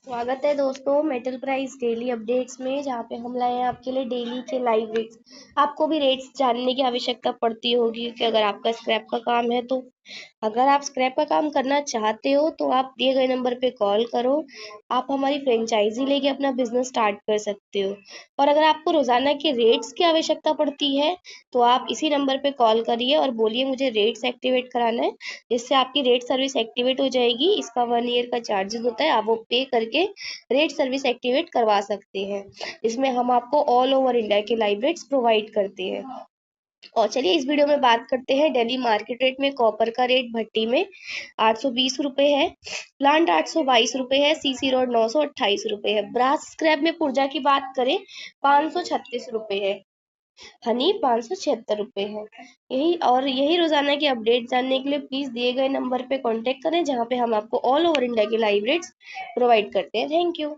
स्वागत है दोस्तों मेटल प्राइस डेली अपडेट्स में, जहाँ पे हम लाए हैं आपके लिए डेली के लाइव रेट्स। आपको भी रेट्स जानने की आवश्यकता पड़ती होगी कि अगर आपका स्क्रैप का काम है तो अगर आप स्क्रैप का काम करना चाहते हो तो आप दिए गए नंबर पे कॉल करो। आप हमारी फ्रेंचाइजी लेके अपना बिजनेस स्टार्ट कर सकते हो। और अगर आपको रोजाना के रेट्स की आवश्यकता पड़ती है तो आप इसी नंबर पे कॉल करिए और बोलिए मुझे रेट्स एक्टिवेट कराना है, जिससे आपकी रेट सर्विस एक्टिवेट हो जाएगी। इसका 1 ईयर का चार्जेस होता है, आप वो पे करके रेट सर्विस एक्टिवेट करवा सकते हैं। इसमें हम आपको ऑल ओवर इंडिया के लाइव रेट्स प्रोवाइड करते हैं। और चलिए इस वीडियो में बात करते हैं दिल्ली मार्केट रेट में। कॉपर का रेट भट्टी में 820 रुपए है, प्लांट 822 रुपए है, सीसी रोड 928 रुपए है। ब्रास स्क्रैप में पुर्जा की बात करें 536 रुपए है, हनी 576 रुपए है। यही रोजाना की अपडेट जानने के लिए प्लीज दिए गए नंबर पे कांटेक्ट करें, जहाँ पे हम आपको ऑल ओवर इंडिया के लाइव रेट्स प्रोवाइड करते हैं। Thank you.